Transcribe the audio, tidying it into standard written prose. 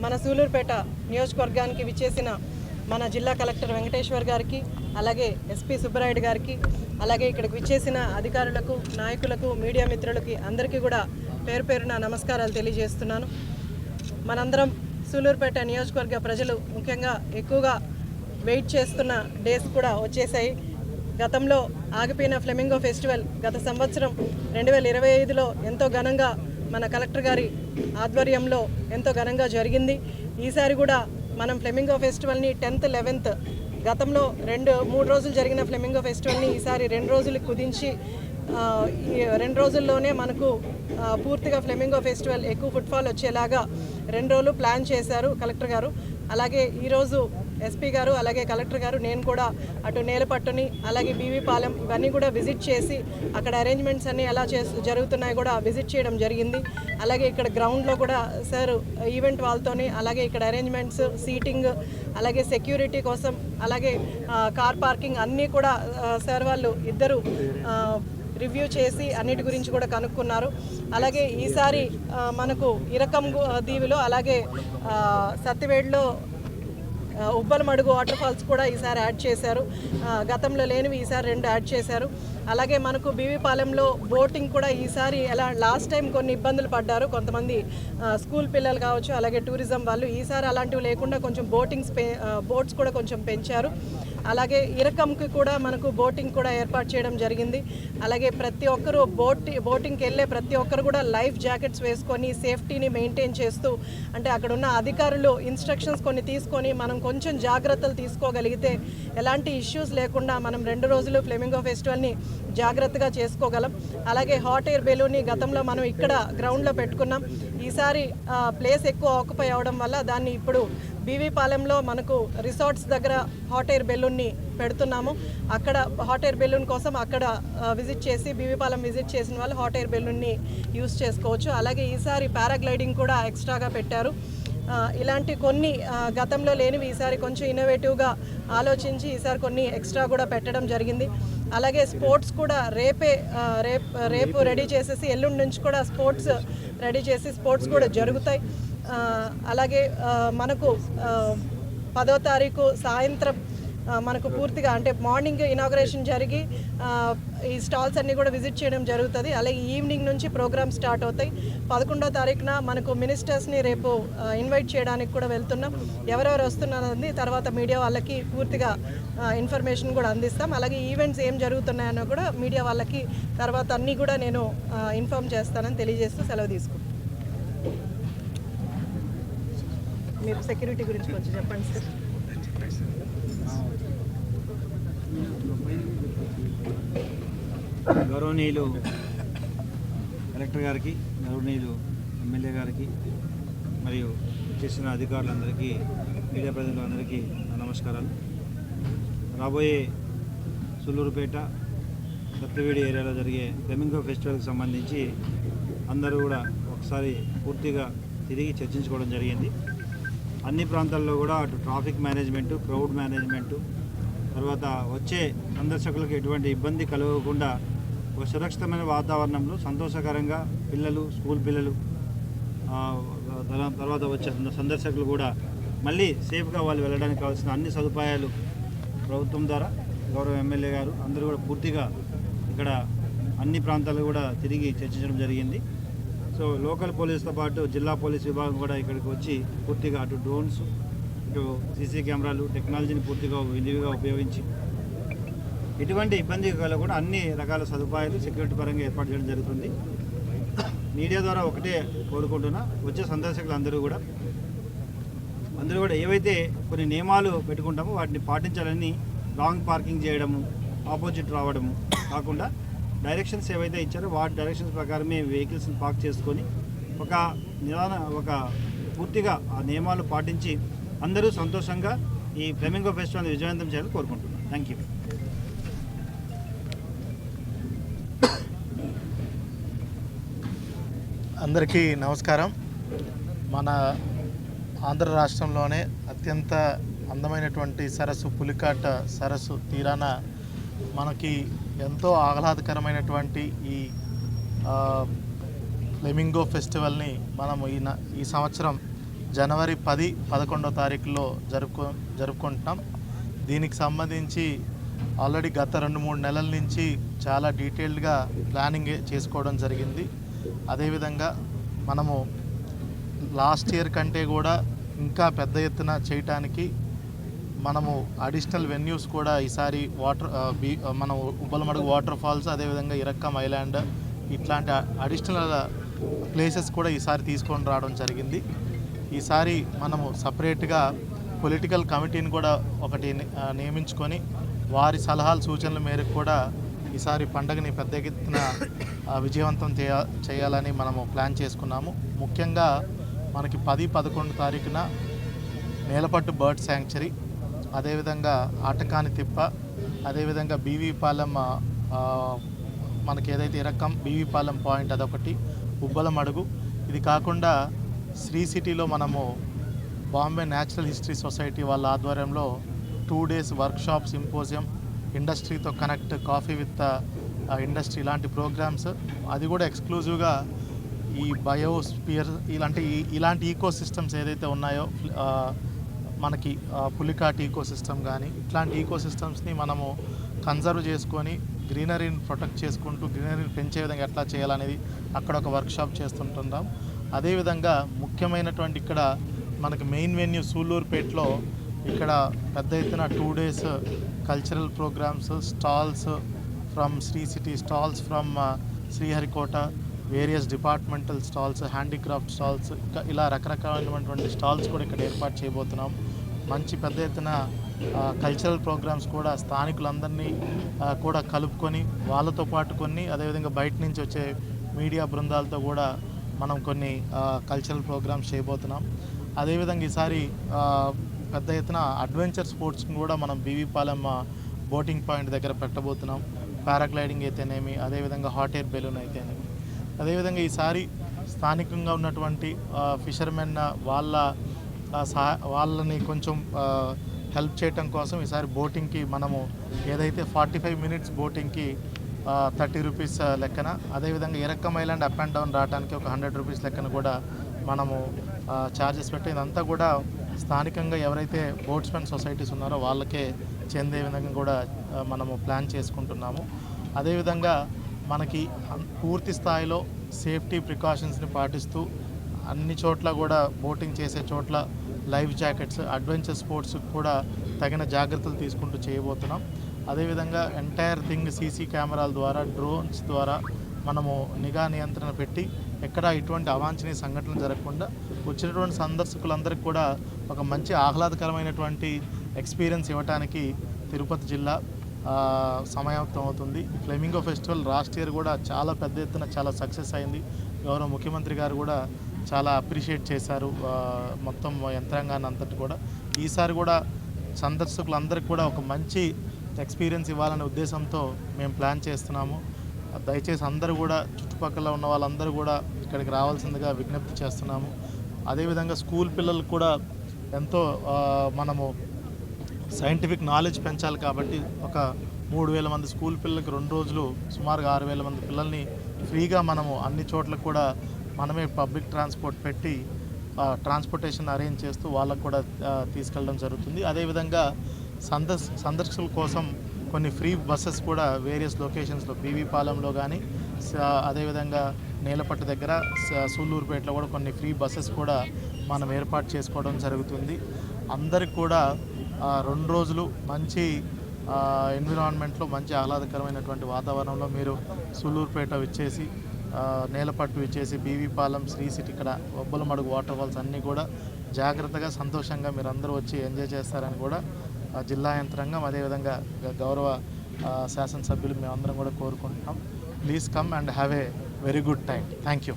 మన సూలూరుపేట నియోజకవర్గానికి విచ్చేసిన మన జిల్లా కలెక్టర్ వెంకటేశ్వర్ గారికి, అలాగే ఎస్పీ సుబ్బరాయుడు గారికి, అలాగే ఇక్కడికి విచ్చేసిన అధికారులకు, నాయకులకు, మీడియా మిత్రులకి అందరికీ కూడా పేరు పేరున నమస్కారాలు తెలియజేస్తున్నాను. మనందరం సూలూరుపేట నియోజకవర్గ ప్రజలు ముఖ్యంగా ఎక్కువగా వెయిట్ చేస్తున్న డేస్ కూడా వచ్చేసాయి. గతంలో ఆగిపోయిన ఫ్లెమింగో ఫెస్టివల్ గత సంవత్సరం 2025లో ఎంతో ఘనంగా మన కలెక్టర్ గారి ఆధ్వర్యంలో ఎంతో ఘనంగా జరిగింది. ఈసారి కూడా మనం ఫ్లెమింగో ఫెస్టివల్ని 10th, 11th గతంలో 2-3 రోజులు జరిగిన ఫ్లెమింగో ఫెస్టివల్ని ఈసారి 2 రోజులు కుదించి ఈ 2 రోజుల్లోనే మనకు పూర్తిగా ఫ్లెమింగో ఫెస్టివల్ ఎక్కువ ఫుట్ఫాల్ వచ్చేలాగా 2 రోజులు ప్లాన్ చేశారు కలెక్టర్ గారు. అలాగే ఈరోజు ఎస్పీ గారు, అలాగే కలెక్టర్ గారు, నేను కూడా అటు నేలపట్టుని, అలాగే బీవీపాలెం ఇవన్నీ కూడా విజిట్ చేసి అక్కడ అరేంజ్మెంట్స్ అన్నీ ఎలా జరుగుతున్నాయి కూడా విజిట్ చేయడం జరిగింది. అలాగే ఇక్కడ గ్రౌండ్లో కూడా సార్ ఈవెంట్ వాళ్ళతోని, అలాగే ఇక్కడ అరేంజ్మెంట్స్, సీటింగ్, అలాగే సెక్యూరిటీ కోసం, అలాగే కార్ పార్కింగ్ అన్నీ కూడా సార్ వాళ్ళు ఇద్దరు రివ్యూ చేసి అన్నిటి గురించి కూడా కనుక్కున్నారు. అలాగే ఈసారి మనకు ఇరకం దీవిలో, అలాగే సత్తివేడులో ఉబ్బలమడుగు వాటర్ ఫాల్స్ కూడా ఈసారి యాడ్ చేశారు. గతంలో లేనివి ఈసారి 2 యాడ్ చేశారు. అలాగే మనకు బీవీపాలెంలో బోటింగ్ కూడా ఈసారి ఎలా లాస్ట్ టైం కొన్ని ఇబ్బందులు పడ్డారు కొంతమంది స్కూల్ పిల్లలు కావచ్చు, అలాగే టూరిజం వాళ్ళు. ఈసారి అలాంటివి లేకుండా కొంచెం బోట్స్ కూడా కొంచెం పెంచారు. అలాగే ఇరకంకి కూడా మనకు బోటింగ్ కూడా ఏర్పాటు చేయడం జరిగింది. అలాగే ప్రతి ఒక్కరూ బోటింగ్కి వెళ్ళే ప్రతి ఒక్కరు కూడా లైఫ్ జాకెట్స్ వేసుకొని సేఫ్టీని మెయింటైన్ చేస్తూ, అంటే అక్కడ ఉన్న అధికారులు ఇన్స్ట్రక్షన్స్ కొన్ని తీసుకొని మనం కొంచెం జాగ్రత్తలు తీసుకోగలిగితే ఎలాంటి ఇష్యూస్ లేకుండా మనం 2 రోజులు ఫ్లెమింగో ఫెస్టివల్ని జాగ్రత్తగా చేసుకోగలం. అలాగే హాట్ ఎయిర్ బెలూన్ని గతంలో మనం ఇక్కడ గ్రౌండ్లో పెట్టుకున్నాం. ఈసారి ప్లేస్ ఎక్కువ ఆక్యుపై అవడం వల్ల దాన్ని ఇప్పుడు బీవీపాలెంలో మనకు రిసార్ట్స్ దగ్గర హాట్ ఎయిర్ బెలూన్ని పెడుతున్నాము. అక్కడ హాట్ ఎయిర్ బెలూన్ కోసం అక్కడ విజిట్ చేసి, బీవీపాలెం విజిట్ చేసిన వాళ్ళు హాట్ ఎయిర్ బెలూన్ని యూజ్ చేసుకోవచ్చు. అలాగే ఈసారి పారాగ్లైడింగ్ కూడా ఎక్స్ట్రాగా పెట్టారు. ఇలాంటి కొన్ని గతంలో లేనివి ఈసారి కొంచెం ఇన్నోవేటివ్గా ఆలోచించి ఈసారి కొన్ని ఎక్స్ట్రా కూడా పెట్టడం జరిగింది. అలాగే స్పోర్ట్స్ కూడా రేపు రెడీ చేసేసి ఎల్లుండి నుంచి కూడా స్పోర్ట్స్ రెడీ చేసి స్పోర్ట్స్ కూడా జరుగుతాయి. అలాగే మనకు 10వ తారీఖు సాయంత్రం మనకు పూర్తిగా అంటే మార్నింగ్ ఇనాగరేషన్ జరిగి ఈ స్టాల్స్ అన్నీ కూడా విజిట్ చేయడం జరుగుతుంది. అలాగే ఈవినింగ్ నుంచి ప్రోగ్రామ్ స్టార్ట్ అవుతాయి. 11వ తారీఖున మనకు మినిస్టర్స్ని రేపు ఇన్వైట్ చేయడానికి కూడా వెళ్తున్నాం. ఎవరెవరు వస్తున్నారని తర్వాత మీడియా వాళ్ళకి పూర్తిగా ఇన్ఫర్మేషన్ కూడా అందిస్తాం. అలాగే ఈవెంట్స్ ఏం జరుగుతున్నాయనో కూడా మీడియా వాళ్ళకి తర్వాత అన్నీ కూడా నేను ఇన్ఫార్మ్ చేస్తానని తెలియజేస్తూ సెలవు తీసుకుంటాను. మీరు సెక్యూరిటీ గురించి కొంచెం చెప్పండి సార్. గౌరవనీయులు కలెక్టర్ గారికి, గౌరవనీయులు ఎమ్మెల్యే గారికి, మరియు చేసిన అధికారులందరికీ, మీడియా ప్రతినిధులందరికీ నమస్కారాలు. రాబోయే సూలూరుపేట సత్యవేడి ఏరియాలో జరిగే ఫ్లెమింగో ఫెస్టివల్కి సంబంధించి అందరూ కూడా ఒకసారి పూర్తిగా తిరిగి చర్చించుకోవడం జరిగింది. అన్ని ప్రాంతాల్లో కూడా అటు ట్రాఫిక్ మేనేజ్మెంటు, క్రౌడ్ మేనేజ్మెంటు, తర్వాత వచ్చే సందర్శకులకు ఎటువంటి ఇబ్బంది కలగకుండా ఒక సురక్షితమైన వాతావరణంలో సంతోషకరంగా పిల్లలు, స్కూల్ పిల్లలు, తర్వాత వచ్చే సందర్శకులు కూడా మళ్ళీ సేఫ్గా వాళ్ళు వెళ్ళడానికి కావాల్సిన అన్ని సదుపాయాలు ప్రభుత్వం ద్వారా గౌరవ ఎమ్మెల్యే గారు అందరూ కూడా పూర్తిగా ఇక్కడ అన్ని ప్రాంతాలు కూడా తిరిగి చర్చించడం జరిగింది. సో లోకల్ పోలీసుతో పాటు జిల్లా పోలీస్ విభాగం కూడా ఇక్కడికి వచ్చి పూర్తిగా అటు డ్రోన్స్, ఇటు సీసీ కెమెరాలు, టెక్నాలజీని పూర్తిగా విరివిగా ఉపయోగించి ఎటువంటి ఇబ్బంది కలగకుండా అన్ని రకాల సదుపాయాలు సెక్యూరిటీ పరంగా ఏర్పాటు చేయడం జరుగుతుంది. మీడియా ద్వారా ఒకటే కోరుకుంటున్నా, వచ్చే సందర్శకులు అందరూ కూడా ఏవైతే కొన్ని నియమాలు పెట్టుకుంటామో వాటిని పాటించాలని, రాంగ్ పార్కింగ్ చేయడము, ఆపోజిట్ రావడము కాకుండా డైరెక్షన్స్ ఏవైతే ఇచ్చారో వాటి డైరెక్షన్స్ ప్రకారమే వెహికల్స్ని పార్క్ చేసుకొని ఒక పూర్తిగా ఆ నియమాలు పాటించి అందరూ సంతోషంగా ఈ ఫ్లెమింగో ఫెస్టివల్ విజయవంతం చేయాలని కోరుకుంటున్నాను. Thank you. అందరికీ నమస్కారం. మన ఆంధ్ర రాష్ట్రంలోనే అత్యంత అందమైనటువంటి సరస్సు పులికాట్ సరస్సు తీరాన మనకి ఎంతో ఆహ్లాదకరమైనటువంటి ఈ ఫ్లెమింగో ఫెస్టివల్ని మనము ఈ సంవత్సరం జనవరి 10, 11వ తారీఖులో జరుపుకుంటున్నాం. దీనికి సంబంధించి ఆల్రెడీ గత 2-3 నెలల నుంచి చాలా డీటెయిల్డ్గా ప్లానింగ్ చేసుకోవడం జరిగింది. అదేవిధంగా మనము లాస్ట్ ఇయర్ కంటే కూడా ఇంకా పెద్ద ఎత్తున చేయటానికి మనము అడిషనల్ వెన్యూస్ కూడా ఈసారి మనం ఉబ్బలమడుగు వాటర్ ఫాల్స్, అదేవిధంగా ఇరక్కం ఐలాండ్ ఇట్లాంటి అడిషనల్ ప్లేసెస్ కూడా ఈసారి తీసుకొని రావడం జరిగింది. ఈసారి మనము సపరేట్గా పొలిటికల్ కమిటీని కూడా ఒకటి నియమించుకొని వారి సలహాలు సూచనల మేరకు కూడా ఈసారి పండుగని పెద్ద ఎత్తున విజయవంతం చేయాలని మనము ప్లాన్ చేసుకున్నాము. ముఖ్యంగా మనకి 10, 11 తారీఖున నేలపట్టు బర్డ్ శాంక్చురీ, అదేవిధంగా ఆటకాని తిప్ప, అదేవిధంగా బీవీపాలెం మనకి ఏదైతే ఇరక్కం బీవీపాలెం పాయింట్ అదొకటి, ఉబ్బలమడుగు. ఇది కాకుండా శ్రీ సిటీలో మనము బాంబే న్యాచురల్ హిస్టరీ సొసైటీ వాళ్ళ ఆధ్వర్యంలో 2 days వర్క్షాప్, సింపోజియం, ఇండస్ట్రీతో కనెక్ట్, కాఫీ విత్ ఇండస్ట్రీ ఇలాంటి ప్రోగ్రామ్స్, అది కూడా ఎక్స్క్లూజివ్గా ఈ బయోస్పియర్ ఇలాంటి ఈకో సిస్టమ్స్ ఏదైతే ఉన్నాయో మనకి పులికాట్ ఈకో సిస్టమ్ కానీ ఇట్లాంటి ఈకో సిస్టమ్స్ని మనము కన్జర్వ్ చేసుకొని గ్రీనరీని ప్రొటెక్ట్ చేసుకుంటూ గ్రీనరీని పెంచే విధంగా ఎట్లా చేయాలనేది అక్కడ ఒక వర్క్షాప్ చేస్తుంటున్నాం. అదేవిధంగా ముఖ్యమైనటువంటి ఇక్కడ మనకి మెయిన్ వెన్యూ సూళ్ళూరుపేటలో ఇక్కడ పెద్ద ఎత్తున 2 days cultural programmes, stalls from Sri city, stalls from Sriharikota, various departmental stalls, handicraft stalls, ఇంకా ఇలా రకరకాలైనటువంటి స్టాల్స్ కూడా ఇక్కడ ఏర్పాటు చేయబోతున్నాం. మంచి పెద్ద ఎత్తున కల్చరల్ ప్రోగ్రామ్స్ కూడా స్థానికులందరినీ కూడా కలుపుకొని వాళ్ళతో పాటు కొన్ని, అదేవిధంగా బయట నుంచి వచ్చే మీడియా బృందాలతో కూడా మనం కొన్ని కల్చరల్ ప్రోగ్రామ్స్ చేయబోతున్నాం. అదేవిధంగా ఈసారి పెద్ద ఎత్తున అడ్వెంచర్ స్పోర్ట్స్ని కూడా మనం బీవీపాలెం బోటింగ్ పాయింట్ దగ్గర పెట్టబోతున్నాం. పారాగ్లైడింగ్ అయితేనేమి, అదేవిధంగా హాట్ ఎయిర్ బెలూన్ అయితేనేమి. అదేవిధంగా ఈసారి స్థానికంగా ఉన్నటువంటి ఫిషర్మెన్ వాళ్ళని కొంచెం హెల్ప్ చేయటం కోసం ఈసారి బోటింగ్కి మనము ఏదైతే 45 minutes బోటింగ్కి 30 rupees లెక్కన, అదేవిధంగా Irakkam island up and down రావడానికి ఒక 100 rupees లెక్కన కూడా మనము ఛార్జెస్ పెట్టి ఇదంతా కూడా స్థానికంగా ఎవరైతే బోట్స్మెన్ సొసైటీస్ ఉన్నారో వాళ్ళకే చెందే విధంగా కూడా మనము ప్లాన్ చేసుకుంటున్నాము. అదేవిధంగా మనకి పూర్తి స్థాయిలో సేఫ్టీ ప్రికాషన్స్ని పాటిస్తూ అన్ని చోట్ల కూడా బోటింగ్ చేసే చోట్ల లైఫ్ జాకెట్స్, అడ్వెంచర్ స్పోర్ట్స్ కూడా తగిన జాగ్రత్తలు తీసుకుంటూ చేయబోతున్నాం. అదేవిధంగా ఎంటైర్ థింగ్ సీసీ కెమెరాల ద్వారా, డ్రోన్స్ ద్వారా మనము నిఘా నియంత్రణ పెట్టి ఎక్కడ ఇటువంటి అవాంఛనీయ సంఘటనలు జరగకుండా వచ్చినటువంటి సందర్శకులందరికీ కూడా ఒక మంచి ఆహ్లాదకరమైనటువంటి ఎక్స్పీరియన్స్ ఇవ్వడానికి తిరుపతి జిల్లా సమాయత్తం అవుతుంది. ఫ్లెమింగో ఫెస్టివల్ లాస్ట్ ఇయర్ కూడా చాలా పెద్ద ఎత్తున చాలా సక్సెస్ అయింది. గౌరవ ముఖ్యమంత్రి గారు కూడా చాలా అప్రిషియేట్ చేశారు మొత్తం యంత్రాంగాన్ని అంతటి కూడా. ఈసారి కూడా సందర్శకులందరికీ కూడా ఒక మంచి ఎక్స్పీరియన్స్ ఇవ్వాలనే ఉద్దేశంతో మేము ప్లాన్ చేస్తున్నాము. దయచేసి అందరూ కూడా చుట్టుపక్కల ఉన్న వాళ్ళందరూ కూడా ఇక్కడికి రావాల్సిందిగా విజ్ఞప్తి చేస్తున్నాము. అదేవిధంగా స్కూల్ పిల్లలకు కూడా ఎంతో మనము సైంటిఫిక్ నాలెడ్జ్ పెంచాలి కాబట్టి ఒక 3,000 మంది స్కూల్ పిల్లలకి 2 రోజులు సుమారుగా 6,000 మంది పిల్లల్ని ఫ్రీగా మనము అన్ని చోట్లకు కూడా మనమే పబ్లిక్ ట్రాన్స్పోర్ట్ పెట్టి ట్రాన్స్పోర్టేషన్ అరేంజ్ చేస్తూ వాళ్ళకు కూడా తీసుకెళ్ళడం జరుగుతుంది. అదేవిధంగా సందర్శకుల కోసం కొన్ని ఫ్రీ బస్సెస్ కూడా వేరియస్ లొకేషన్స్లో బీవీపాలెంలో కానీ, అదేవిధంగా నేలపట్టు దగ్గర సూళ్ళూరుపేటలో కూడా కొన్ని ఫ్రీ బస్సెస్ కూడా మనం ఏర్పాటు చేసుకోవడం జరుగుతుంది. అందరికి కూడా 2 రోజులు మంచి ఎన్విరాన్మెంట్లో మంచి ఆహ్లాదకరమైనటువంటి వాతావరణంలో మీరు సూళ్ళూరుపేట విచ్చేసి, నేలపట్టు విచ్చేసి, బీవీపాలెం, శ్రీ సిటీ, ఇక్కడ ఉబ్బలమడుగు వాటర్ ఫాల్స్ అన్నీ కూడా జాగ్రత్తగా సంతోషంగా మీరు అందరూ వచ్చి ఎంజాయ్ చేస్తారని కూడా జిల్లా యంత్రాంగం, అదేవిధంగా గౌరవ శాసనసభ్యులు మేమందరం కూడా కోరుకుంటున్నాం. Please come and have a very good time. Thank you.